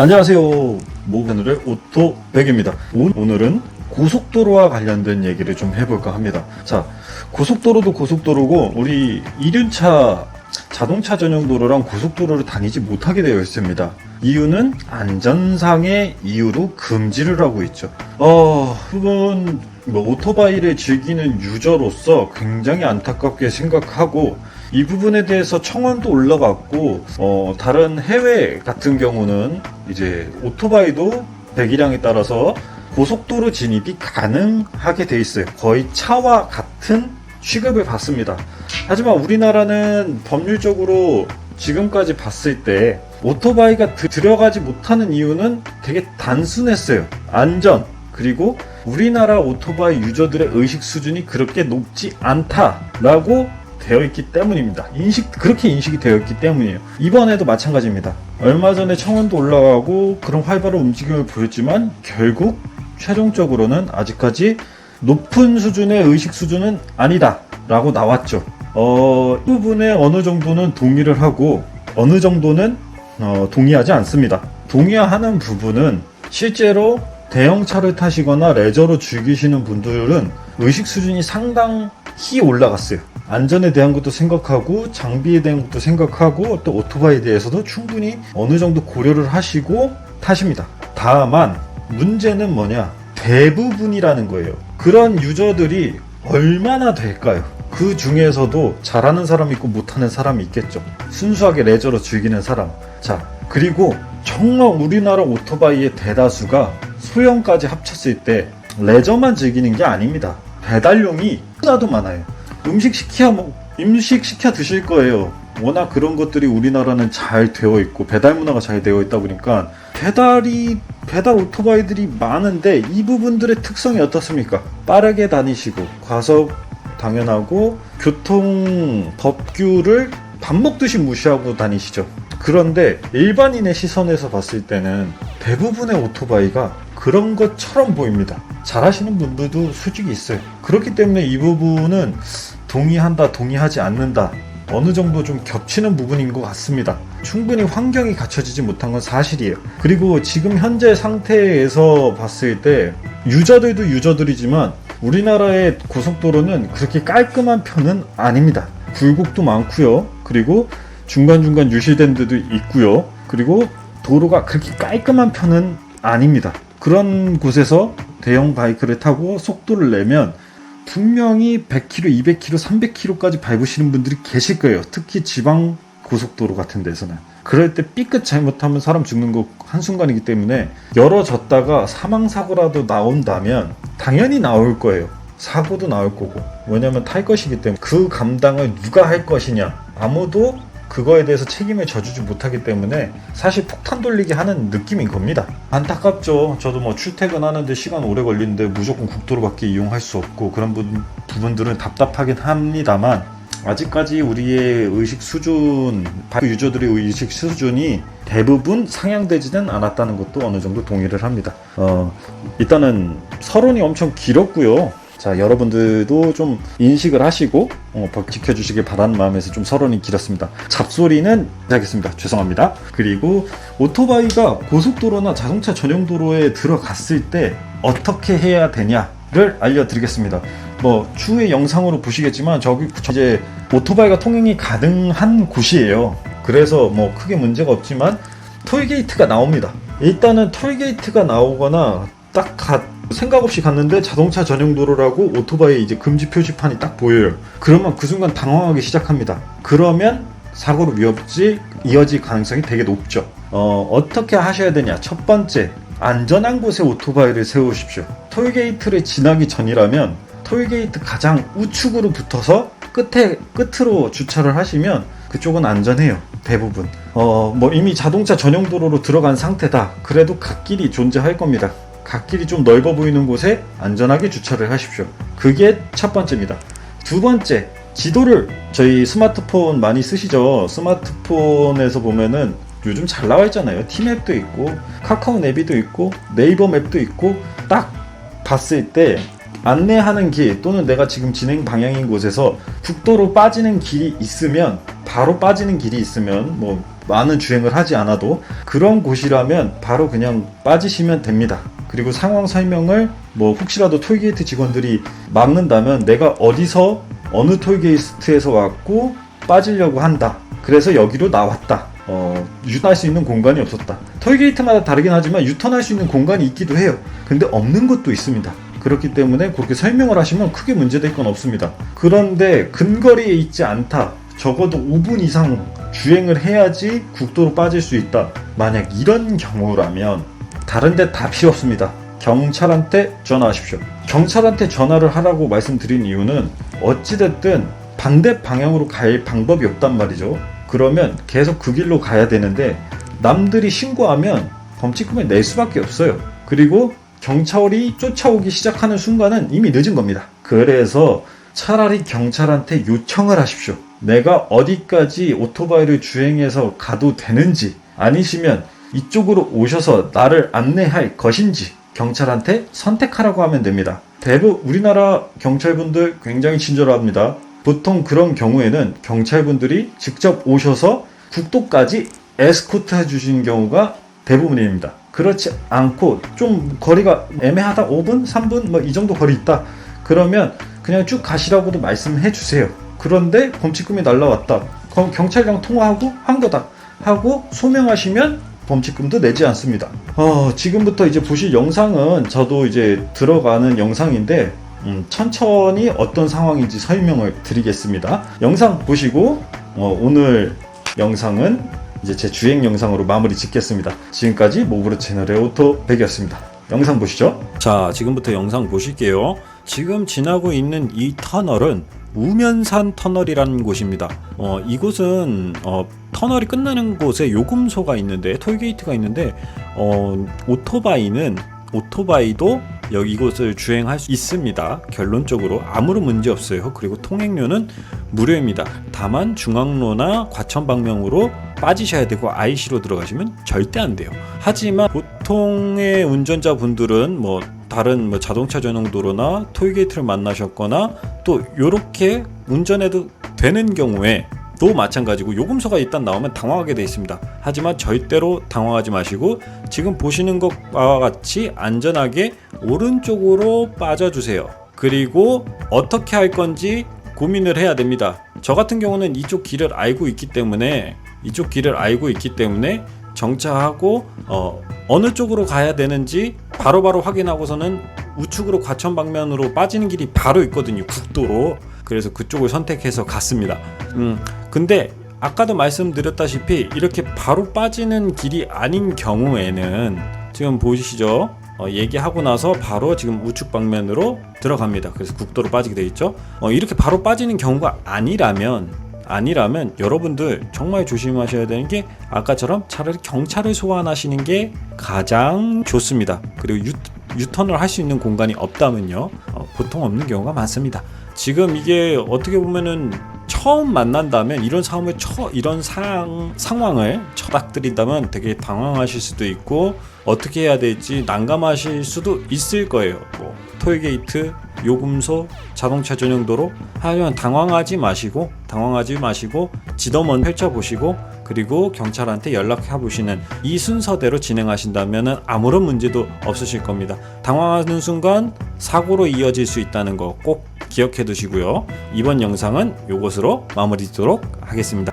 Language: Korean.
안녕하세요. 모바늘의 오토백입니다. 오늘은 고속도로와 관련된 얘기를 좀 해볼까 합니다. 자, 고속도로도 고속도로고 우리 이륜차 자동차 전용 도로랑 고속도로를 다니지 못하게 되어 있습니다. 이유는 안전상의 이유로 금지를 하고 있죠. 그건 오토바이를 즐기는 유저로서 굉장히 안타깝게 생각하고, 이 부분에 대해서 청원도 올라갔고, 다른 해외 같은 경우는 이제 오토바이도 배기량에 따라서 고속도로 진입이 가능하게 돼 있어요. 거의 차와 같은 취급을 받습니다. 하지만 우리나라는 법률적으로 지금까지 봤을 때 오토바이가 들어가지 못하는 이유는 되게 단순했어요. 안전, 그리고 우리나라 오토바이 유저들의 의식 수준이 그렇게 높지 않다라고 되어 있기 때문입니다. 그렇게 인식이 되어 있기 때문이에요. 이번에도 마찬가지입니다. 얼마 전에 청원도 올라가고 그런 활발한 움직임을 보였지만 결국 최종적으로는 아직까지 높은 수준의 의식 수준은 아니다 라고 나왔죠. 이 부분에 어느 정도는 동의를 하고 어느 정도는 동의하지 않습니다. 동의하는 부분은 실제로 대형차를 타시거나 레저로 즐기시는 분들은 의식 수준이 상당히 올라갔어요. 안전에 대한 것도 생각하고 장비에 대한 것도 생각하고 또 오토바이에 대해서도 충분히 어느 정도 고려를 하시고 타십니다. 다만 문제는 뭐냐? 대부분이라는 거예요. 그런 유저들이 얼마나 될까요? 그 중에서도 잘하는 사람이 있고 못하는 사람이 있겠죠. 순수하게 레저로 즐기는 사람. 자, 그리고 정말 우리나라 오토바이의 대다수가 소형까지 합쳤을 때 레저만 즐기는 게 아닙니다. 배달용이 너무나도 많아요. 음식 시켜 드실 거예요. 워낙 그런 것들이 우리나라는 잘 되어 있고 배달 문화가 잘 되어 있다 보니까 배달 오토바이들이 많은데, 이 부분들의 특성이 어떻습니까? 빠르게 다니시고 과속 당연하고 교통 법규를 밥 먹듯이 무시하고 다니시죠. 그런데 일반인의 시선에서 봤을 때는 대부분의 오토바이가 그런 것처럼 보입니다. 잘하시는 분들도 솔직히 있어요. 그렇기 때문에 이 부분은 동의한다, 동의하지 않는다, 어느 정도 좀 겹치는 부분인 것 같습니다. 충분히 환경이 갖춰지지 못한 건 사실이에요. 그리고 지금 현재 상태에서 봤을 때 유저들도 유저들이지만 우리나라의 고속도로는 그렇게 깔끔한 편은 아닙니다. 굴곡도 많고요. 그리고 중간중간 유실된 데도 있고요. 그리고 도로가 그렇게 깔끔한 편은 아닙니다. 그런 곳에서 대형 바이크를 타고 속도를 내면 분명히 100km, 200km, 300km까지 밟으시는 분들이 계실 거예요. 특히 지방 고속도로 같은 데서는. 그럴 때 삐끗 잘못하면 사람 죽는 거 한순간이기 때문에 열어졌다가 사망사고라도 나온다면 당연히 나올 거예요. 사고도 나올 거고. 왜냐면 탈 것이기 때문에. 그 감당을 누가 할 것이냐. 아무도 그거에 대해서 책임을 져주지 못하기 때문에 사실 폭탄 돌리기 하는 느낌인 겁니다. 안타깝죠. 저도 출퇴근하는데 시간 오래 걸리는데 무조건 국도로밖에 이용할 수 없고 그런 부분들은 답답하긴 합니다만, 아직까지 우리의 의식 수준, 유저들의 의식 수준이 대부분 상향되지는 않았다는 것도 어느 정도 동의를 합니다. 일단은 서론이 엄청 길었고요. 자, 여러분들도 좀 인식을 하시고 법 지켜주시길 바라는 마음에서 좀 서론이 길었습니다. 잡소리는 하겠습니다. 죄송합니다. 그리고 오토바이가 고속도로나 자동차 전용 도로에 들어갔을 때 어떻게 해야 되냐를 알려드리겠습니다. 추후에 영상으로 보시겠지만 저기 이제 오토바이가 통행이 가능한 곳이에요. 그래서 크게 문제가 없지만 톨게이트가 나옵니다. 일단은 톨게이트가 나오거나 생각 없이 갔는데 자동차 전용 도로라고 오토바이 이제 금지 표지판이 딱 보여요. 그러면 그 순간 당황하기 시작합니다. 그러면 사고로 이어질 가능성이 되게 높죠. 어떻게 하셔야 되냐? 첫 번째, 안전한 곳에 오토바이를 세우십시오. 톨게이트를 지나기 전이라면 톨게이트 가장 우측으로 붙어서 끝으로 주차를 하시면 그쪽은 안전해요. 대부분. 이미 자동차 전용 도로로 들어간 상태다. 그래도 갓길이 존재할 겁니다. 갓길이 좀 넓어 보이는 곳에 안전하게 주차를 하십시오. 그게 첫 번째입니다. 두 번째, 지도를 저희 스마트폰 많이 쓰시죠? 스마트폰에서 보면은 요즘 잘 나와 있잖아요. 티맵도 있고 카카오 내비도 있고 네이버 맵도 있고, 딱 봤을 때 안내하는 길 또는 내가 지금 진행 방향인 곳에서 국도로 빠지는 길이 있으면, 바로 빠지는 길이 있으면 많은 주행을 하지 않아도 그런 곳이라면 바로 그냥 빠지시면 됩니다. 그리고 상황 설명을 뭐 혹시라도 톨게이트 직원들이 막는다면 내가 어디서 어느 톨게이트에서 왔고 빠지려고 한다. 그래서 여기로 나왔다. 유턴할 수 있는 공간이 없었다. 톨게이트마다 다르긴 하지만 유턴할 수 있는 공간이 있기도 해요. 근데 없는 것도 있습니다. 그렇기 때문에 그렇게 설명을 하시면 크게 문제될 건 없습니다. 그런데 근거리에 있지 않다. 적어도 5분 이상 주행을 해야지 국도로 빠질 수 있다. 만약 이런 경우라면 다른 데 다 필요 없습니다. 경찰한테 전화하십시오. 경찰한테 전화를 하라고 말씀드린 이유는 어찌됐든 반대 방향으로 갈 방법이 없단 말이죠. 그러면 계속 그 길로 가야 되는데 남들이 신고하면 범칙금을 낼 수밖에 없어요. 그리고 경찰이 쫓아오기 시작하는 순간은 이미 늦은 겁니다. 그래서 차라리 경찰한테 요청을 하십시오. 내가 어디까지 오토바이를 주행해서 가도 되는지, 아니시면 이쪽으로 오셔서 나를 안내할 것인지 경찰한테 선택하라고 하면 됩니다. 대부분 우리나라 경찰분들 굉장히 친절합니다. 보통 그런 경우에는 경찰분들이 직접 오셔서 국도까지 에스코트 해주시는 경우가 대부분입니다. 그렇지 않고 좀 거리가 애매하다, 5분, 3분 뭐 이 정도 거리 있다, 그러면 그냥 쭉 가시라고도 말씀해 주세요. 그런데 범칙금이 날라왔다, 그럼 경찰이랑 통화하고 한 거다 하고 소명하시면 범칙금도 내지 않습니다. 지금부터 이제 보실 영상은 저도 이제 들어가는 영상인데 천천히 어떤 상황인지 설명을 드리겠습니다. 영상 보시고 오늘 영상은 이제 제 주행 영상으로 마무리 짓겠습니다. 지금까지 모브르 채널의 오토백이었습니다. 영상 보시죠. 자, 지금부터 영상 보실게요. 지금 지나고 있는 이 터널은 우면산 터널이라는 곳입니다. 이곳은 터널이 끝나는 곳에 요금소가 있는데, 톨게이트가 있는데, 오토바이도 여기 이곳을 주행할 수 있습니다. 결론적으로 아무런 문제 없어요. 그리고 통행료는 무료입니다. 다만 중앙로나 과천 방면으로 빠지셔야 되고 IC로 들어가시면 절대 안 돼요. 하지만 보통의 운전자분들은 다른 자동차 전용 도로나 톨게이트를 만나셨거나 또 이렇게 운전해도 되는 경우에 또 마찬가지고 요금소가 일단 나오면 당황하게 되어 있습니다. 하지만 절대로 당황하지 마시고 지금 보시는 것과 같이 안전하게 오른쪽으로 빠져주세요. 그리고 어떻게 할 건지 고민을 해야 됩니다. 저 같은 경우는 이쪽 길을 알고 있기 때문에 정차하고 어느 쪽으로 가야 되는지 바로바로 확인하고서는 우측으로 과천 방면으로 빠지는 길이 바로 있거든요, 국도로. 그래서 그쪽을 선택해서 갔습니다. 근데 아까도 말씀드렸다시피 이렇게 바로 빠지는 길이 아닌 경우에는 지금 보이시죠? 얘기하고 나서 바로 지금 우측 방면으로 들어갑니다. 그래서 국도로 빠지게 되어 있죠. 이렇게 바로 빠지는 경우가 아니라면 여러분들 정말 조심하셔야 되는 게 아까처럼 차라리 경찰을 소환하시는 게 가장 좋습니다. 그리고 유턴을 할 수 있는 공간이 없다면요, 보통 없는 경우가 많습니다. 지금 이게 어떻게 보면은 처음 만난다면 이런 상황을 처닥들인다면 되게 당황하실 수도 있고 어떻게 해야 될지 난감하실 수도 있을 거예요. 톨게이트, 요금소, 자동차 전용 도로. 하지만 당황하지 마시고 지도만 펼쳐보시고 그리고 경찰한테 연락해 보시는 이 순서대로 진행하신다면 아무런 문제도 없으실 겁니다. 당황하는 순간 사고로 이어질 수 있다는 거 꼭 기억해 두시고요. 이번 영상은 이것으로 마무리 짓도록 하겠습니다.